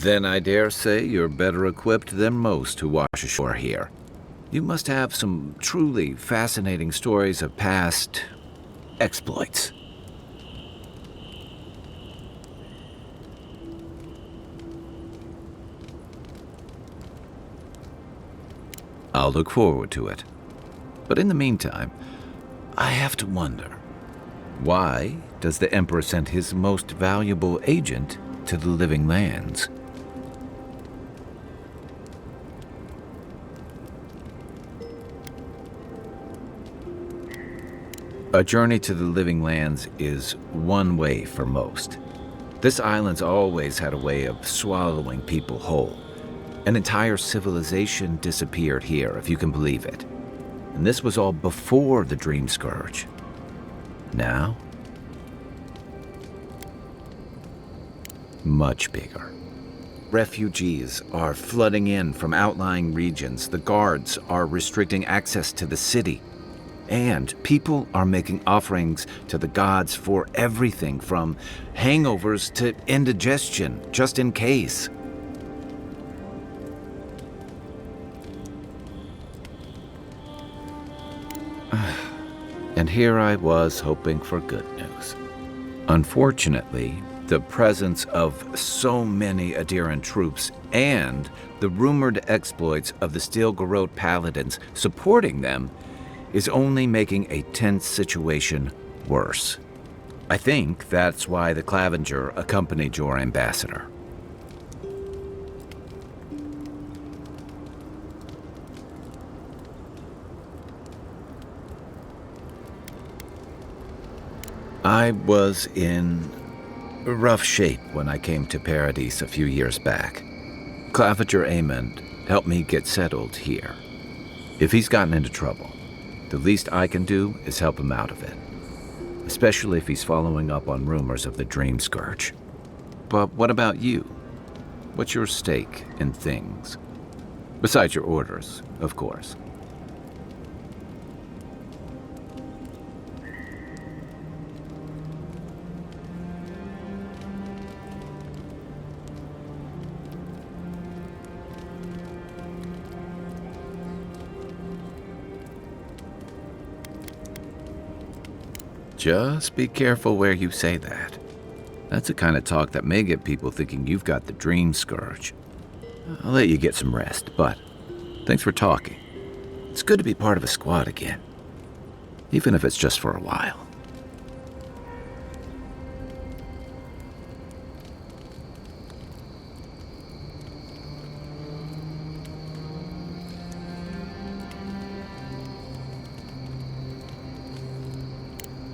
Then I dare say you're better equipped than most who wash ashore here. You must have some truly fascinating stories of past exploits. I'll look forward to it. But in the meantime, I have to wonder, why does the Emperor send his most valuable agent to the Living Lands? A journey to the Living Lands is one way for most. This island's always had a way of swallowing people whole. An entire civilization disappeared here, if you can believe it. And this was all before the Dream Scourge. Now, much bigger. Refugees are flooding in from outlying regions. The guards are restricting access to the city. And people are making offerings to the gods for everything from hangovers to indigestion, just in case. And here I was hoping for good news. Unfortunately, the presence of so many Adiran troops and the rumored exploits of the Steel Garrote paladins supporting them is only making a tense situation worse. I think that's why the Clavenger accompanied your ambassador. I was in rough shape when I came to Paradise a few years back. Clavenger Amond helped me get settled here. If he's gotten into trouble, the least I can do is help him out of it, especially if he's following up on rumors of the Dream Scourge. But what about you? What's your stake in things? Besides your orders, of course. Just be careful where you say that. That's the kind of talk that may get people thinking you've got the Dream Scourge. I'll let you get some rest, but thanks for talking. It's good to be part of a squad again, even if it's just for a while.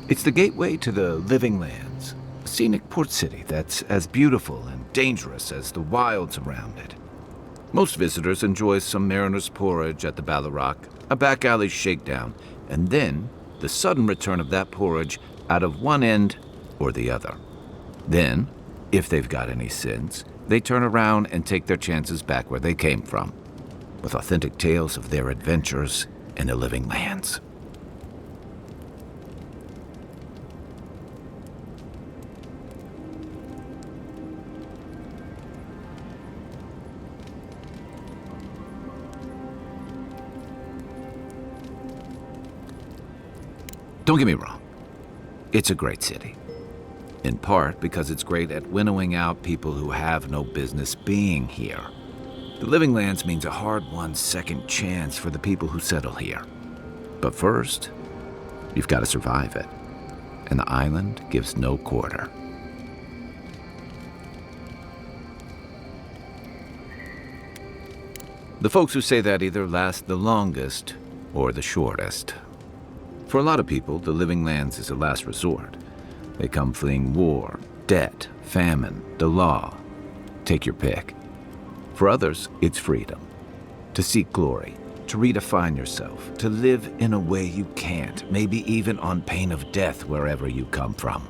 It's the gateway to the Living Lands, a scenic port city that's as beautiful and dangerous as the wilds around it. Most visitors enjoy some mariner's porridge at the Ballarrock, a back alley shakedown, and then the sudden return of that porridge out of one end or the other. Then, if they've got any sense, they turn around and take their chances back where they came from, with authentic tales of their adventures in the Living Lands. Don't get me wrong, it's a great city. In part because it's great at winnowing out people who have no business being here. The Living Lands means a hard-won second chance for the people who settle here. But first, you've got to survive it, and the island gives no quarter. The folks who say that either last the longest or the shortest. For a lot of people, the Living Lands is a last resort. They come fleeing war, debt, famine, the law. Take your pick. For others, it's freedom. To seek glory, to redefine yourself, to live in a way you can't, maybe even on pain of death wherever you come from.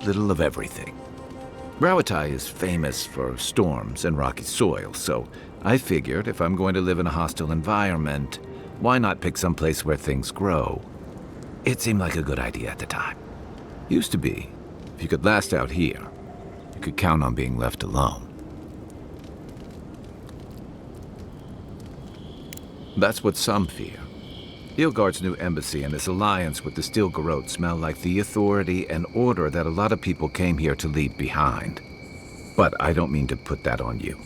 Little of everything. Rawatai is famous for storms and rocky soil, so I figured if I'm going to live in a hostile environment, Why not pick some place where things grow? It seemed like a good idea at the time. Used to be. If you could last out here, you could count on being left alone. That's what some fear. Ilgard's new embassy and his alliance with the Stilgarrote smell like the authority and order that a lot of people came here to leave behind. But I don't mean to put that on you.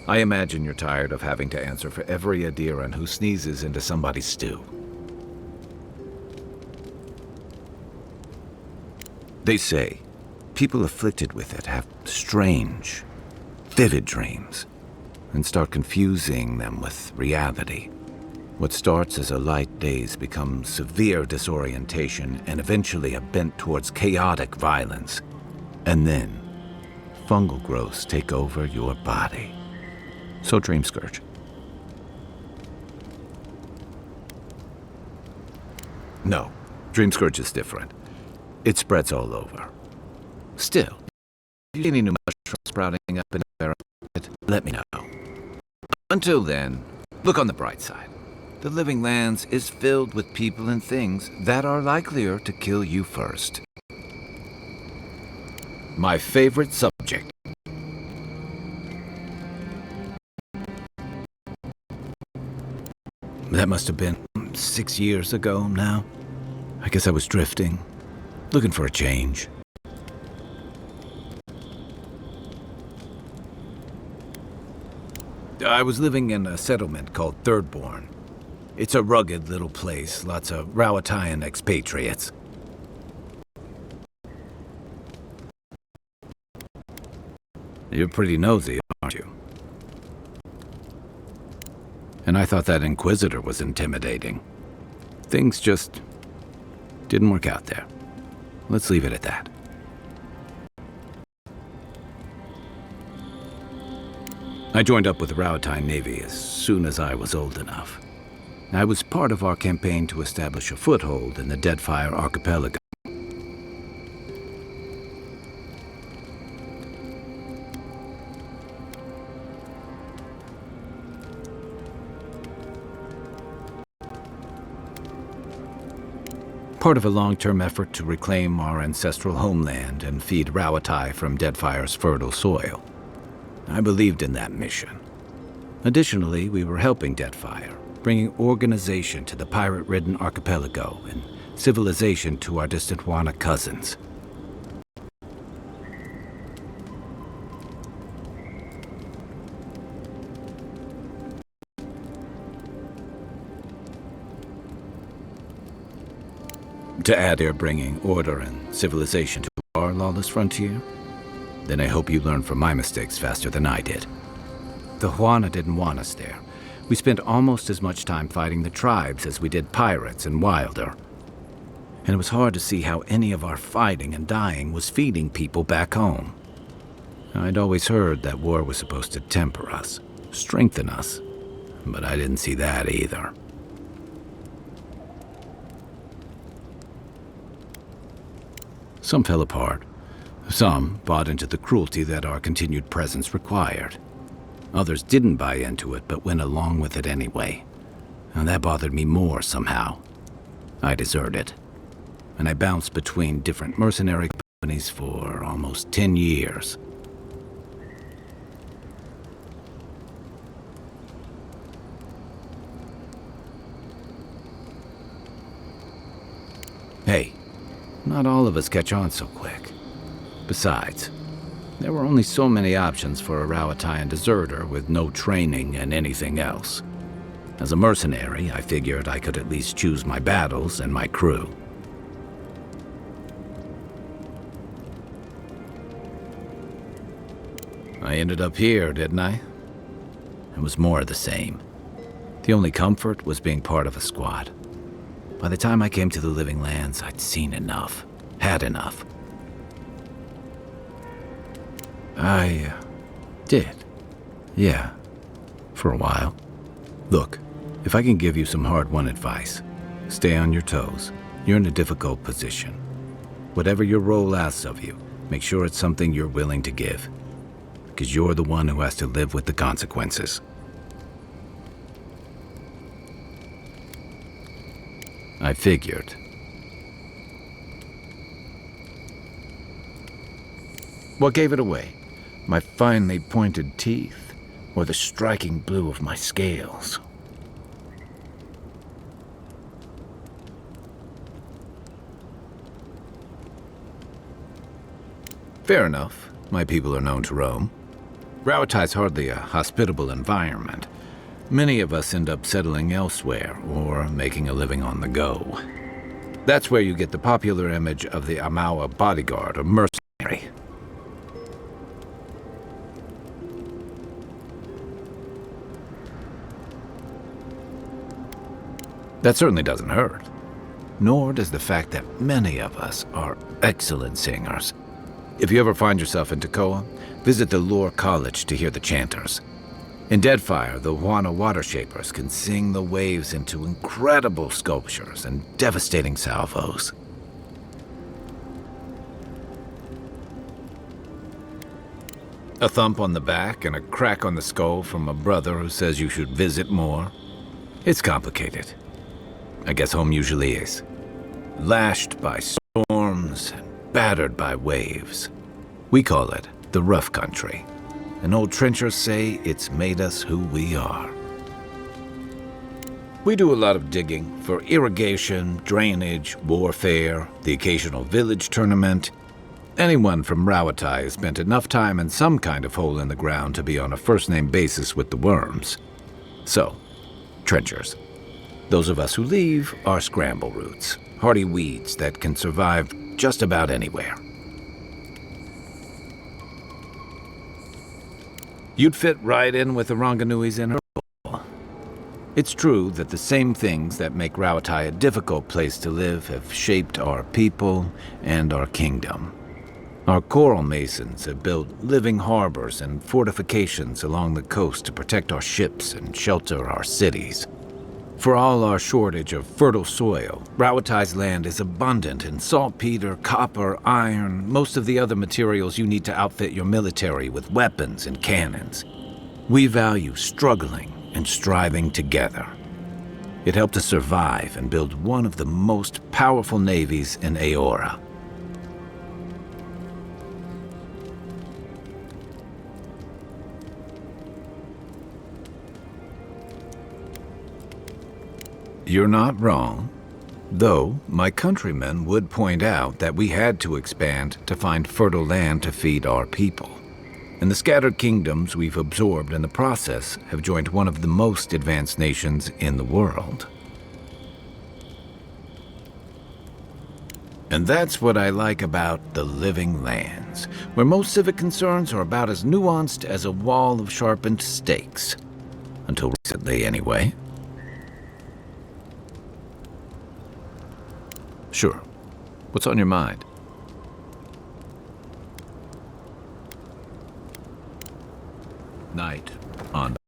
I imagine you're tired of having to answer for every Adiran who sneezes into somebody's stew. They say people afflicted with it have strange, vivid dreams and start confusing them with reality. What starts as a light daze becomes severe disorientation and eventually a bent towards chaotic violence. And then, fungal growths take over your body. So Dream Scourge. No, Dream Scourge is different. It spreads all over. Still, if you see any new mushrooms sprouting up in the environment, let me know. Until then, look on the bright side. The Living Lands is filled with people and things that are likelier to kill you first. My favorite subject. That must have been 6 years ago now. I guess I was drifting, looking for a change. I was living in a settlement called Thirdborn. It's a rugged little place, lots of Rowatayan expatriates. You're pretty nosy, aren't you? And I thought that Inquisitor was intimidating. Things just didn't work out there. Let's leave it at that. I joined up with the Rowatayan Navy as soon as I was old enough. I was part of our campaign to establish a foothold in the Deadfire Archipelago. Part of a long-term effort to reclaim our ancestral homeland and feed Rawatai from Deadfire's fertile soil. I believed in that mission. Additionally, we were helping Deadfire, bringing organization to the pirate-ridden archipelago and civilization to our distant Wana cousins. To add they're bringing order and civilization to our lawless frontier, then I hope you learn from my mistakes faster than I did. The Huana didn't want us there. We spent almost as much time fighting the tribes as we did pirates and Wilder. And it was hard to see how any of our fighting and dying was feeding people back home. I'd always heard that war was supposed to temper us, strengthen us, but I didn't see that either. Some fell apart. Some bought into the cruelty that our continued presence required. Others didn't buy into it, but went along with it anyway. And that bothered me more somehow. I deserted. And I bounced between different mercenary companies for almost 10 years. Hey, not all of us catch on so quick. Besides, there were only so many options for a Rowatayan deserter with no training and anything else. As a mercenary, I figured I could at least choose my battles and my crew. I ended up here, didn't I? It was more of the same. The only comfort was being part of a squad. By the time I came to the Living Lands, I'd seen enough, had enough. I did. Yeah, for a while. Look, if I can give you some hard-won advice, stay on your toes. You're in a difficult position. Whatever your role asks of you, make sure it's something you're willing to give. Because you're the one who has to live with the consequences. I figured. What gave it away? My finely pointed teeth, or the striking blue of my scales? Fair enough. My people are known to roam. Rauatai's hardly a hospitable environment. Many of us end up settling elsewhere or making a living on the go. That's where you get the popular image of the Amawa bodyguard or mercenary. That certainly doesn't hurt. Nor does the fact that many of us are excellent singers. If you ever find yourself in Tekoa, visit the Lore College to hear the chanters. In Deadfire, the Wana water shapers can sing the waves into incredible sculptures and devastating salvos. A thump on the back and a crack on the skull from a brother who says you should visit more. It's complicated. I guess home usually is. Lashed by storms and battered by waves. We call it the rough country. And old trenchers say it's made us who we are. We do a lot of digging for irrigation, drainage, warfare, the occasional village tournament. Anyone from Rauatai has spent enough time in some kind of hole in the ground to be on a first-name basis with the worms. So, trenchers. Those of us who leave are scramble roots, hardy weeds that can survive just about anywhere. You'd fit right in with the Ronganui's inner bowl. It's true that the same things that make Rauatai a difficult place to live have shaped our people and our kingdom. Our coral masons have built living harbors and fortifications along the coast to protect our ships and shelter our cities. For all our shortage of fertile soil, Rauatai's land is abundant in saltpeter, copper, iron, most of the other materials you need to outfit your military with weapons and cannons. We value struggling and striving together. It helped us survive and build one of the most powerful navies in Aora. You're not wrong. Though, my countrymen would point out that we had to expand to find fertile land to feed our people. And the scattered kingdoms we've absorbed in the process have joined one of the most advanced nations in the world. And that's what I like about the Living Lands, where most civic concerns are about as nuanced as a wall of sharpened stakes. Until recently, anyway. Sure. What's on your mind? Night on.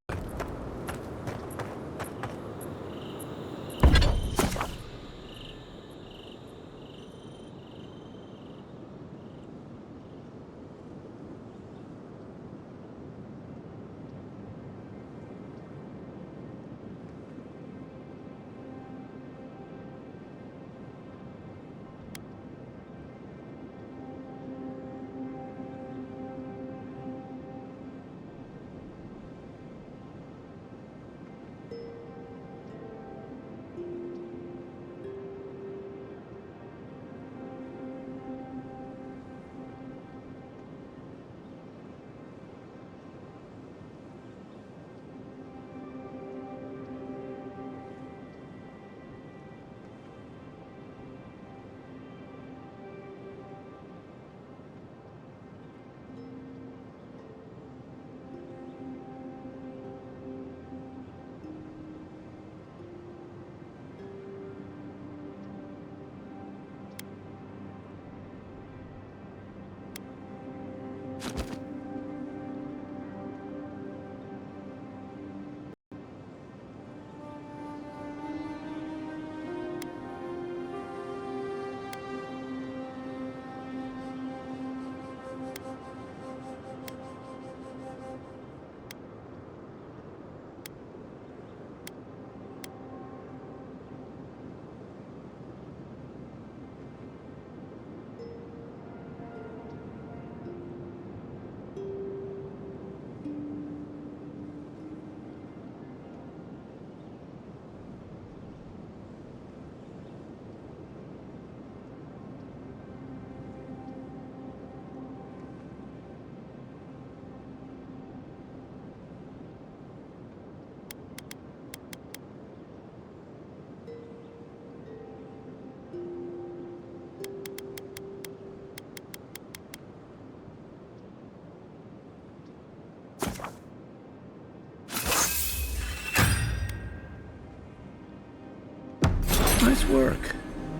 Nice work.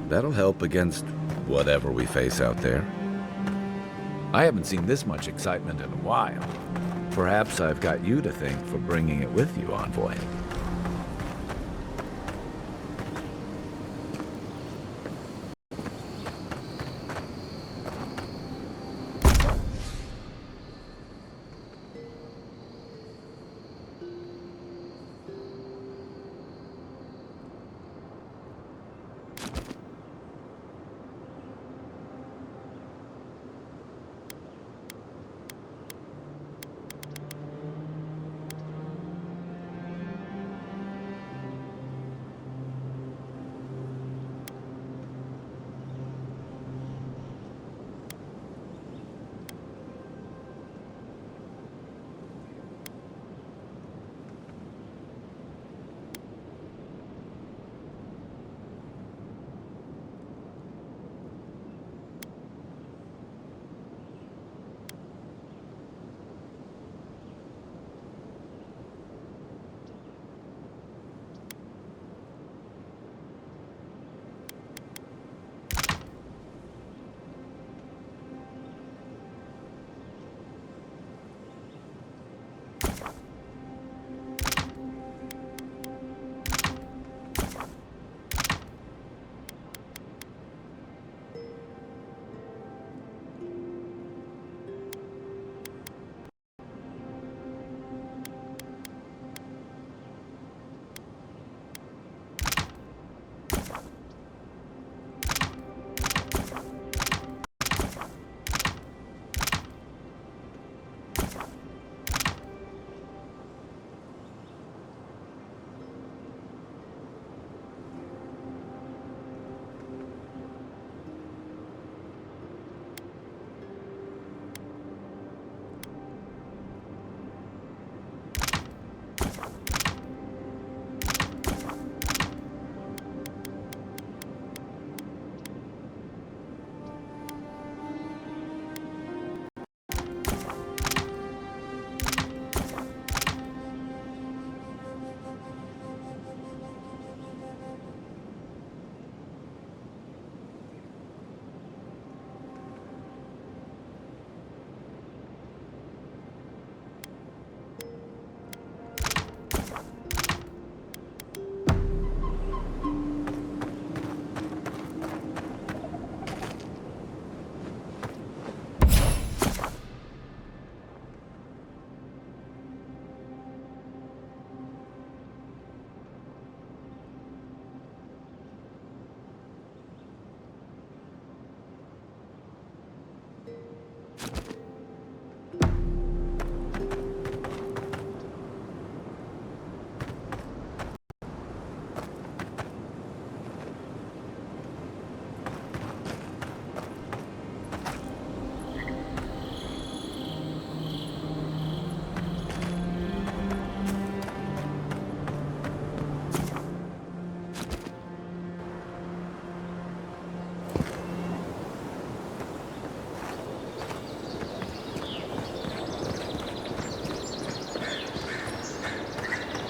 That'll help against whatever we face out there. I haven't seen this much excitement in a while. Perhaps I've got you to thank for bringing it with you, Envoy.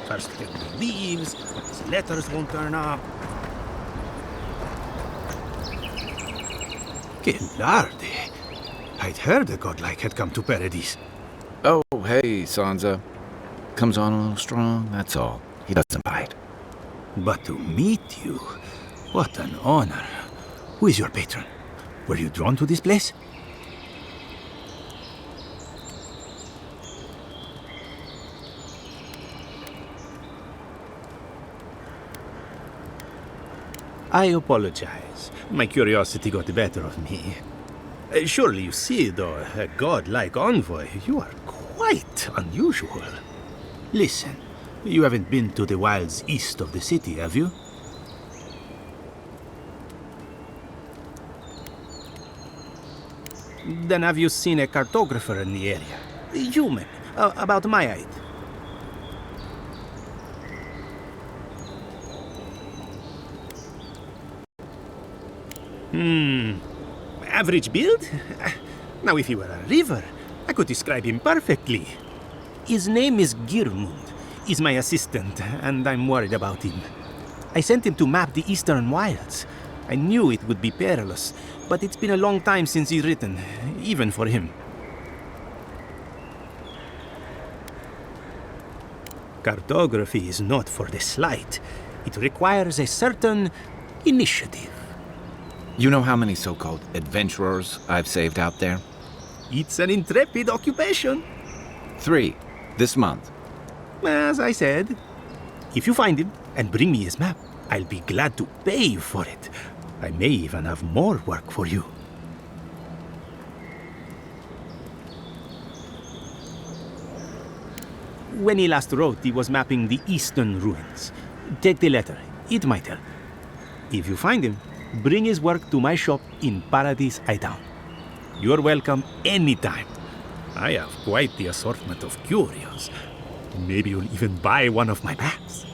First get the leaves, his letters won't turn up. Que larde! I'd heard a godlike had come to Paradise. Oh, hey, Sansa. Comes on a little strong, that's all. He doesn't bite. But to meet you, what an honor. Who is your patron? Were you drawn to this place? I apologize. My curiosity got the better of me. Surely you see, though, a god-like envoy, you are quite unusual. Listen, you haven't been to the wilds east of the city, have you? Then have you seen a cartographer in the area? A human, about my height. Average build? Now, if he were a river, I could describe him perfectly. His name is Girmund. He's my assistant, and I'm worried about him. I sent him to map the eastern wilds. I knew it would be perilous, but it's been a long time since he's written, even for him. Cartography is not for the slight. It requires a certain initiative. You know how many so-called adventurers I've saved out there? It's an intrepid occupation. 3, this month. As I said, if you find him and bring me his map, I'll be glad to pay you for it. I may even have more work for you. When he last wrote, he was mapping the eastern ruins. Take the letter. It might help. If you find him, bring his work to my shop in Paradise Hightown. You're welcome anytime. I have quite the assortment of curios. Maybe you'll even buy one of my maps.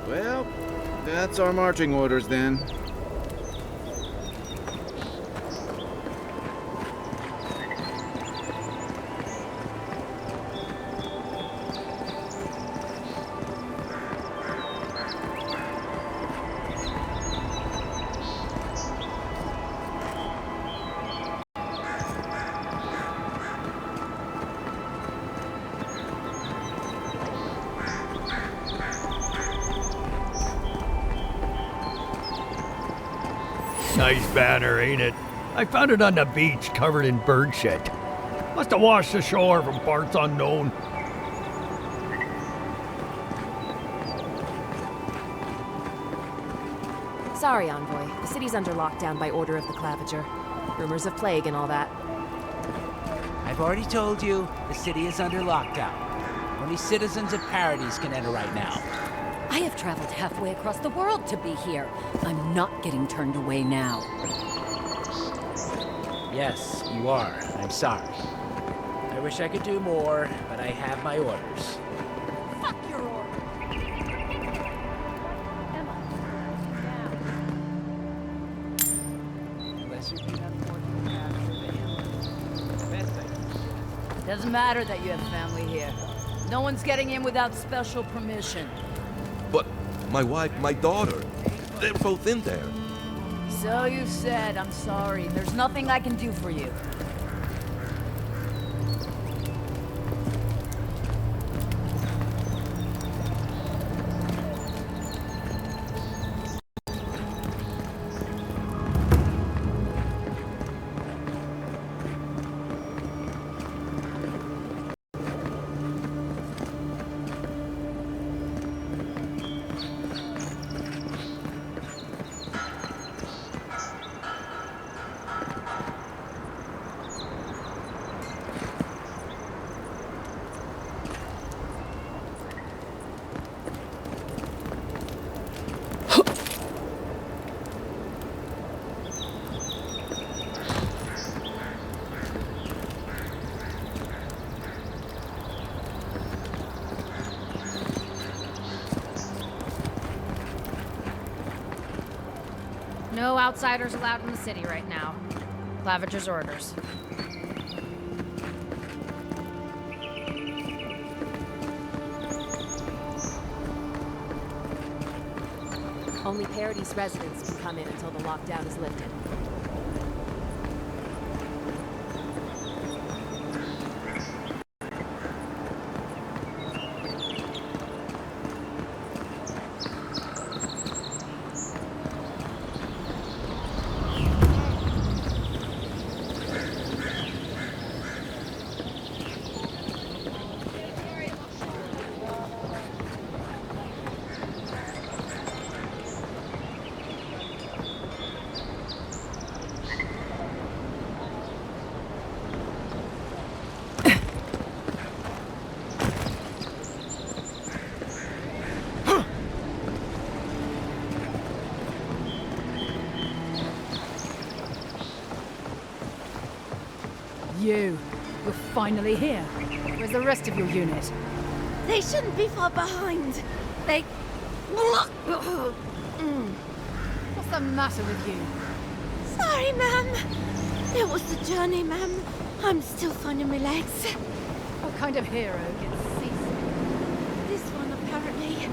Well, that's our marching orders then. Nice banner, ain't it? I found it on the beach, covered in bird shit. Must have washed ashore from parts unknown. Sorry, Envoy. The city's under lockdown by order of the Clavager. Rumors of plague and all that. I've already told you, the city is under lockdown. Only citizens of Paradise can enter right now. I have traveled halfway across the world to be here. I'm not getting turned away now. Yes, you are. I'm sorry. I wish I could do more, but I have my orders. Fuck your order! Emma, Unless you do have more to capture the Doesn't matter that you have family here. No one's getting in without special permission. But my wife, my daughter, they're both in there. So you said. I'm sorry. There's nothing I can do for you. No outsiders allowed in the city right now. Clavager's orders. Only Paradise residents can come in until the lockdown is lifted. You. You're finally here. Where's the rest of your unit? They shouldn't be far behind. They... What's the matter with you? Sorry, ma'am. It was the journey, ma'am. I'm still finding my legs. What kind of hero gets seasick? This one, apparently.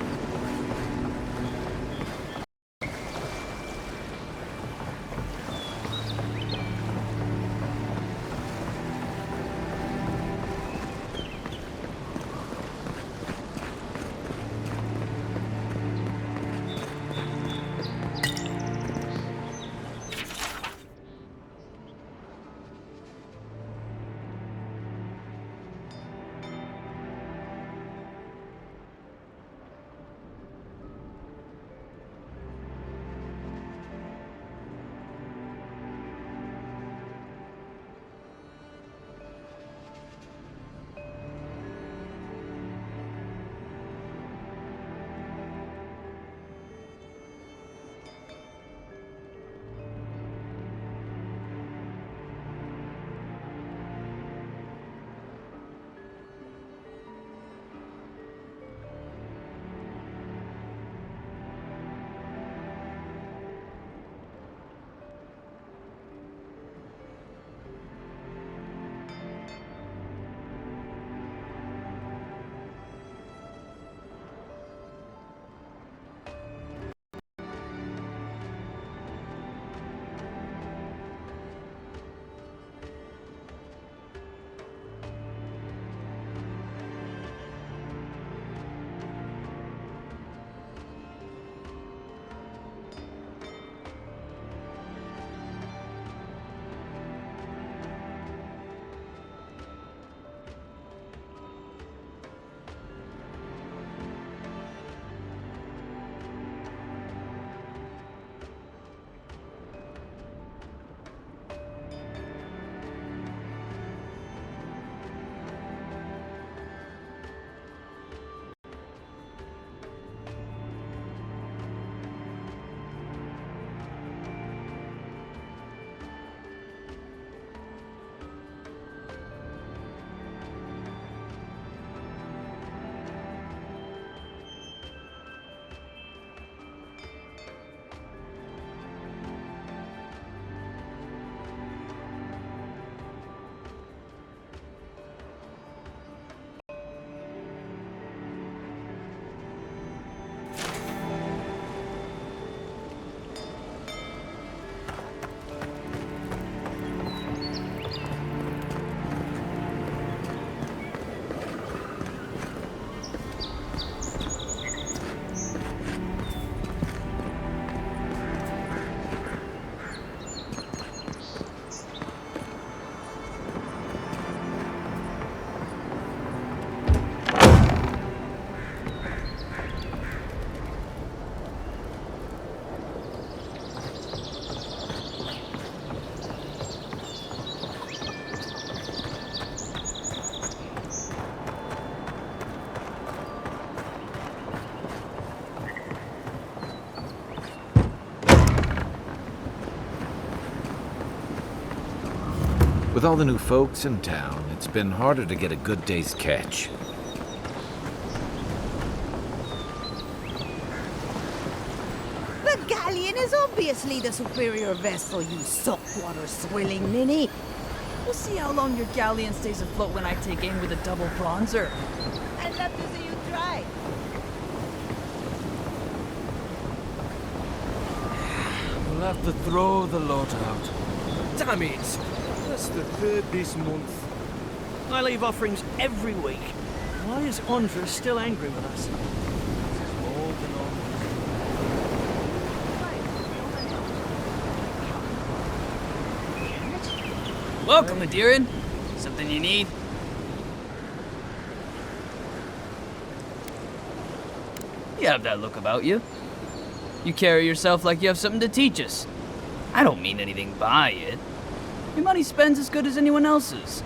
With all the new folks in town, it's been harder to get a good day's catch. The galleon is obviously the superior vessel, you saltwater swilling ninny. We'll see how long your galleon stays afloat when I take aim with a double bronzer. I'd love to see you try. We'll have to throw the lot out. Damn it! That's the third this month. I leave offerings every week. Why is Andres still angry with us? Welcome, Adiran. Something you need? You have that look about you. You carry yourself like you have something to teach us. I don't mean anything by it. Your money spends as good as anyone else's.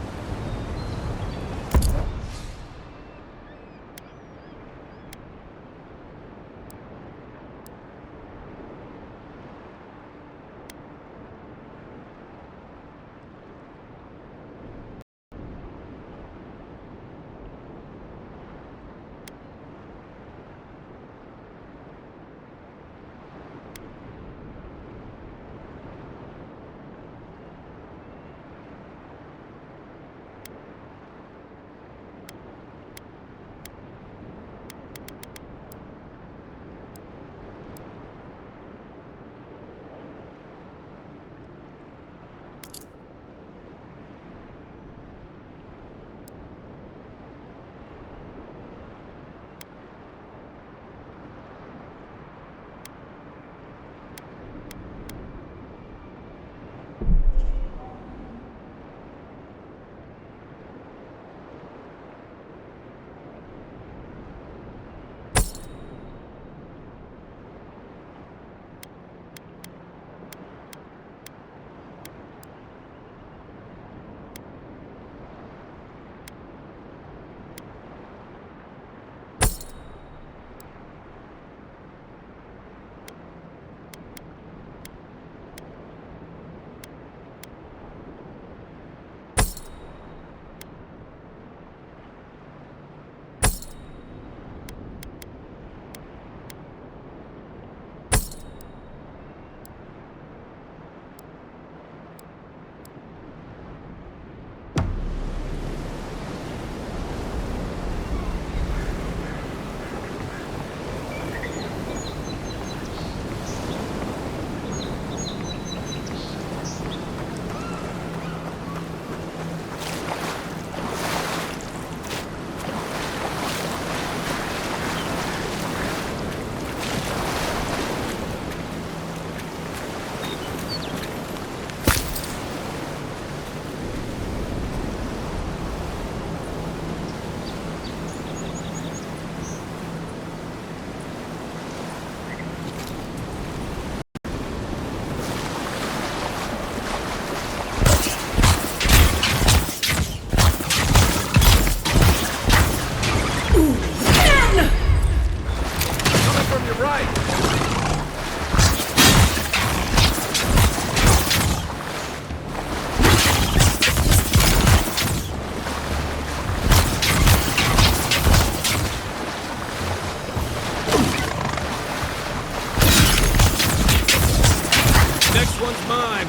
one's mine.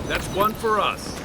That's one for us.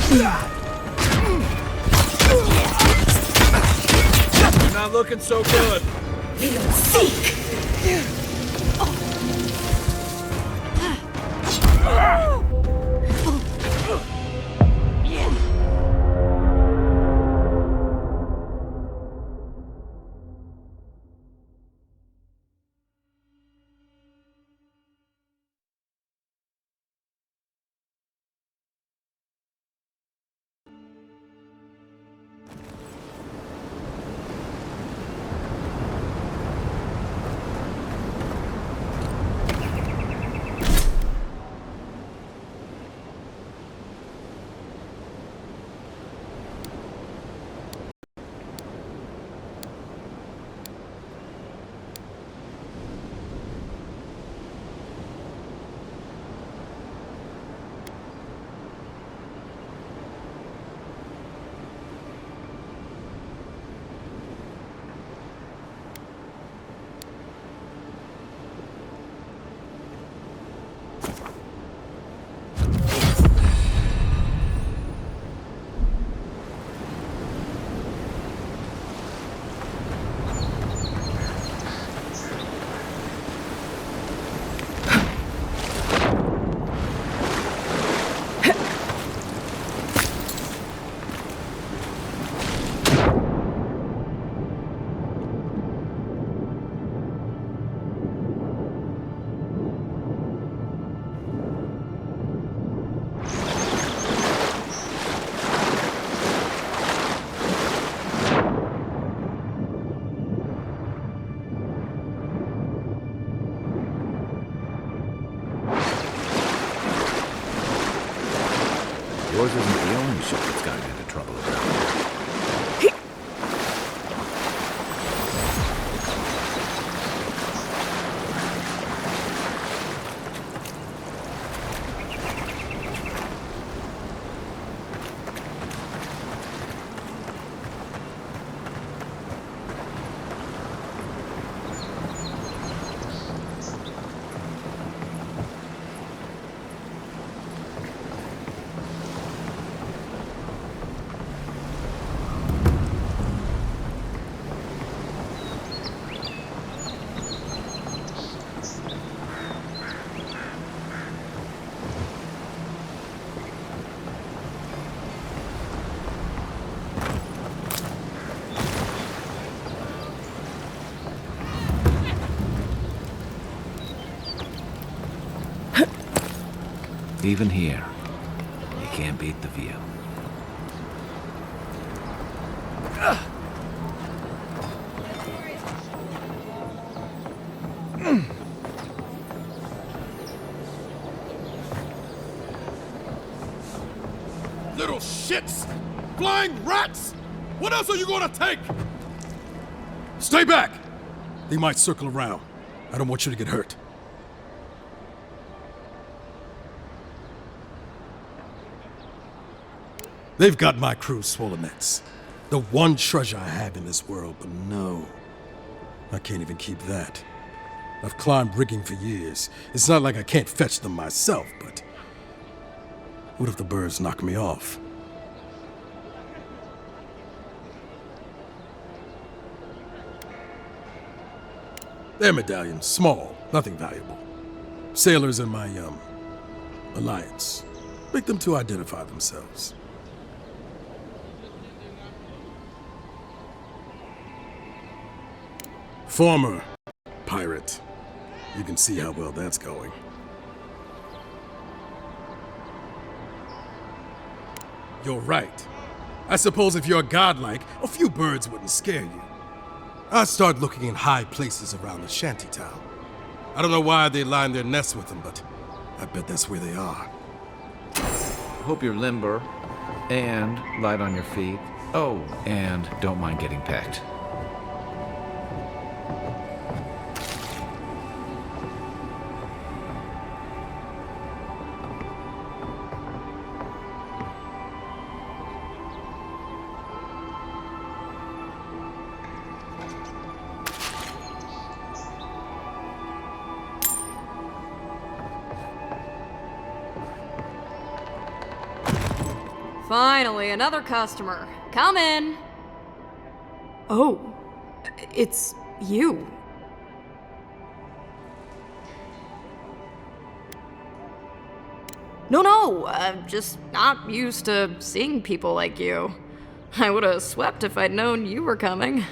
You're not looking so good. Yours isn't the only ship that's gotten into trouble around here. Even here, you can't beat the view. Little shits! Flying rats! What else are you gonna take? Stay back! They might circle around. I don't want you to get hurt. They've got my crew swollen-nets. The one treasure I have in this world, but no. I can't even keep that. I've climbed rigging for years. It's not like I can't fetch them myself, but... what if the birds knock me off? They're medallions, small, nothing valuable. Sailors in my, alliance. Pick them to identify themselves. Former pirate. You can see how well that's going. You're right. I suppose if you're godlike, a few birds wouldn't scare you. I'd start looking in high places around the shantytown. I don't know why they line their nests with them, but I bet that's where they are. Hope you're limber and light on your feet. Oh, and don't mind getting pecked. Finally, another customer. Come in. Oh, it's you. No, I'm just not used to seeing people like you. I would have swept if I'd known you were coming.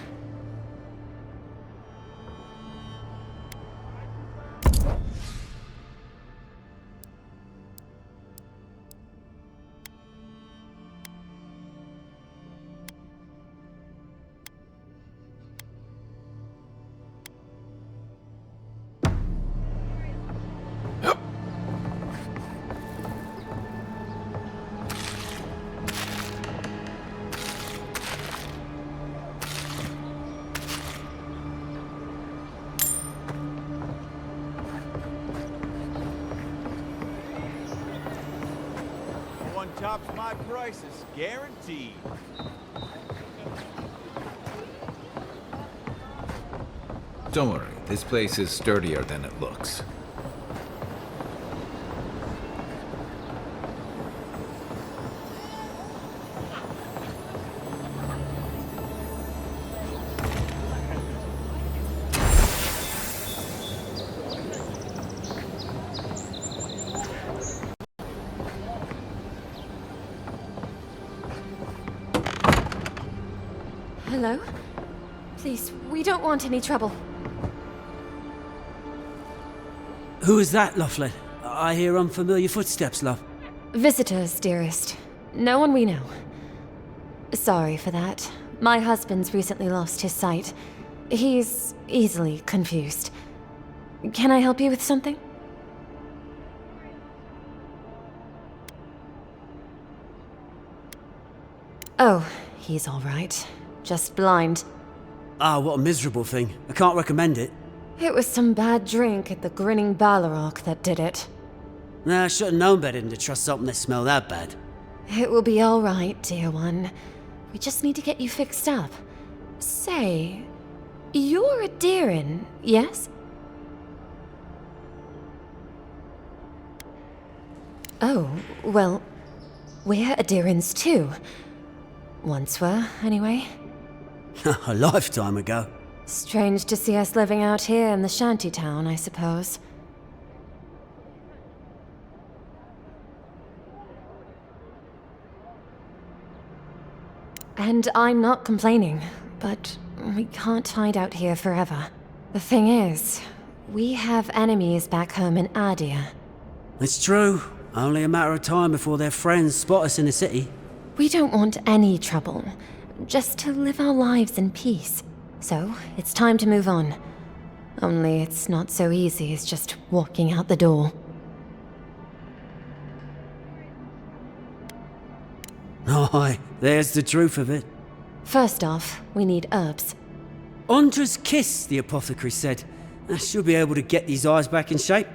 Tops my prices, guaranteed. Don't worry, this place is sturdier than it looks. Hello? Please, we don't want any trouble. Who is that, Loughlin? I hear unfamiliar footsteps, love. Visitors, dearest. No one we know. Sorry for that. My husband's recently lost his sight. He's easily confused. Can I help you with something? Oh, he's all right. Just blind. Ah, what a miserable thing. I can't recommend it. It was some bad drink at the Grinning Balrog that did it. Nah, I should have known better than to trust something that smelled that bad. It will be all right, dear one. We just need to get you fixed up. Say, you're a Deerin, yes? Oh, well, we're Adirans too. Once were, anyway. A lifetime ago. Strange to see us living out here in the shantytown, I suppose. And I'm not complaining, but we can't hide out here forever. The thing is, we have enemies back home in Adia. It's true. Only a matter of time before their friends spot us in the city. We don't want any trouble, just to live our lives in peace. So, it's time to move on. Only it's not so easy as just walking out the door. Aye, there's the truth of it. First off, we need herbs. Ondra's kiss, the apothecary said. I should be able to get these eyes back in shape.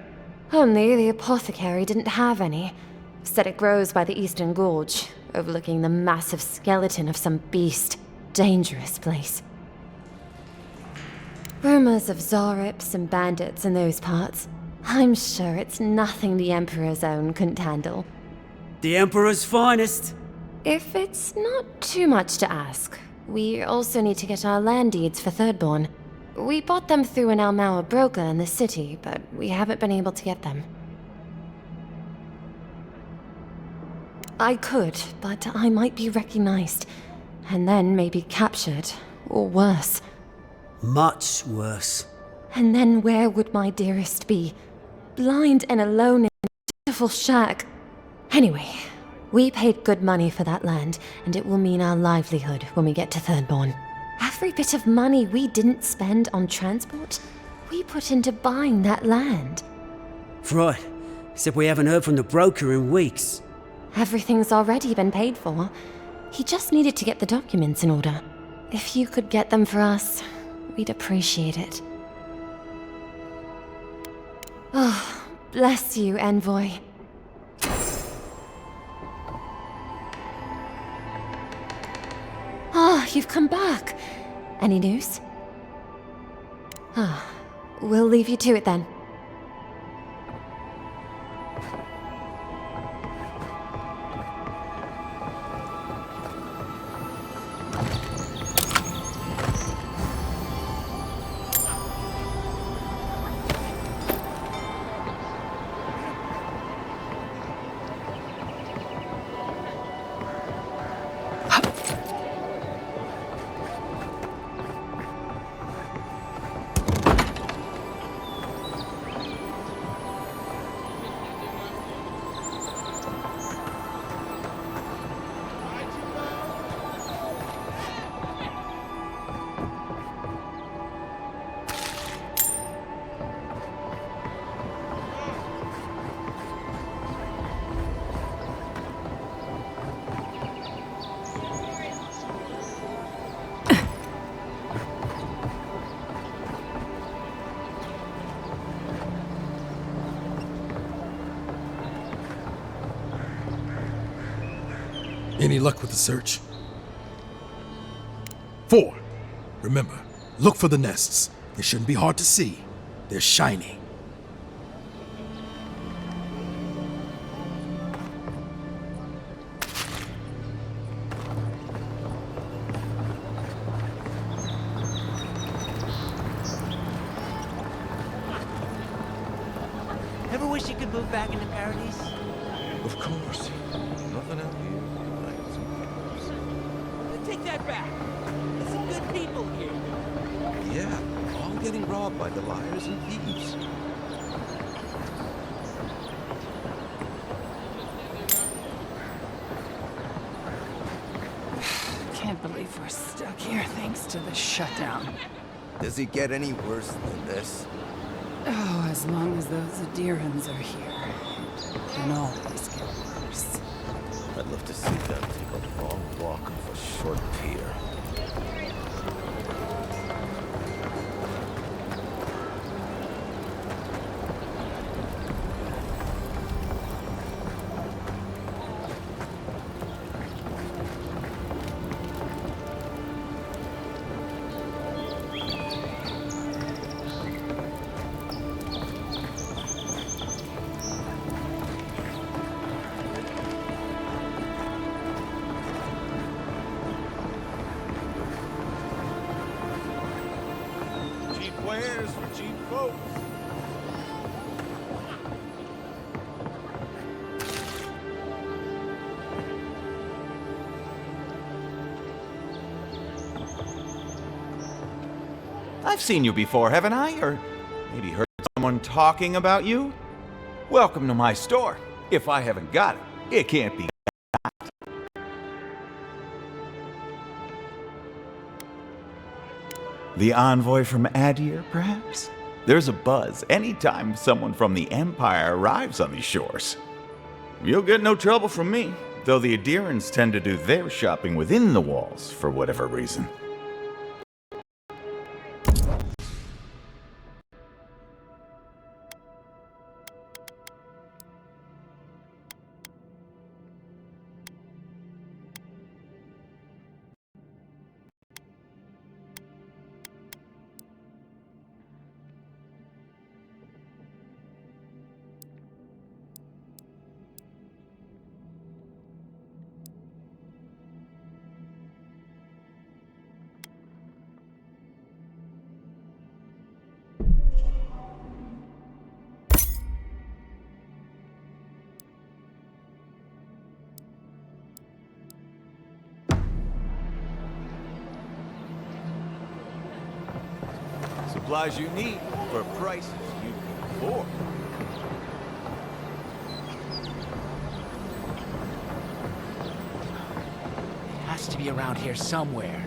Only the apothecary didn't have any. Said it grows by the Eastern Gorge, overlooking the massive skeleton of some beast. Dangerous place. Rumors of Zarips and bandits in those parts. I'm sure it's nothing the Emperor's own couldn't handle. The Emperor's finest. If it's not too much to ask, we also need to get our land deeds for Thirdborn. We bought them through an Almaua broker in the city, but we haven't been able to get them. I could, but I might be recognized, and then maybe captured, or worse. Much worse. And then where would my dearest be? Blind and alone in a pitiful shack. Anyway, we paid good money for that land, and it will mean our livelihood when we get to Thirdborn. Every bit of money we didn't spend on transport, we put into buying that land. Right. Except we haven't heard from the broker in weeks. Everything's already been paid for. He just needed to get the documents in order. If you could get them for us, we'd appreciate it. Oh, bless you, Envoy. Ah, you've come back. Any news? Ah, we'll leave you to it then. Any luck with the search? 4. Remember, look for the nests. They shouldn't be hard to see. They're shiny. Ever wish you could move back into Paradise? Of course. Nothing out here. Take that back. There's some good people here. Yeah, all getting robbed by the liars and thieves. Can't believe we're stuck here thanks to the shutdown. Does it get any worse than this? Oh, as long as those Adirans are here, it can always get worse. I'd love to see them take A long walk off a short pier. Cheap wares for cheap folks. I've seen you before, haven't I? Or maybe heard someone talking about you? Welcome to my store. If I haven't got it, it can't be. The envoy from Adir, perhaps? There's a buzz anytime someone from the Empire arrives on these shores. You'll get no trouble from me, though the Adirans tend to do their shopping within the walls for whatever reason. Supplies you need for prices you can afford. It has to be around here somewhere.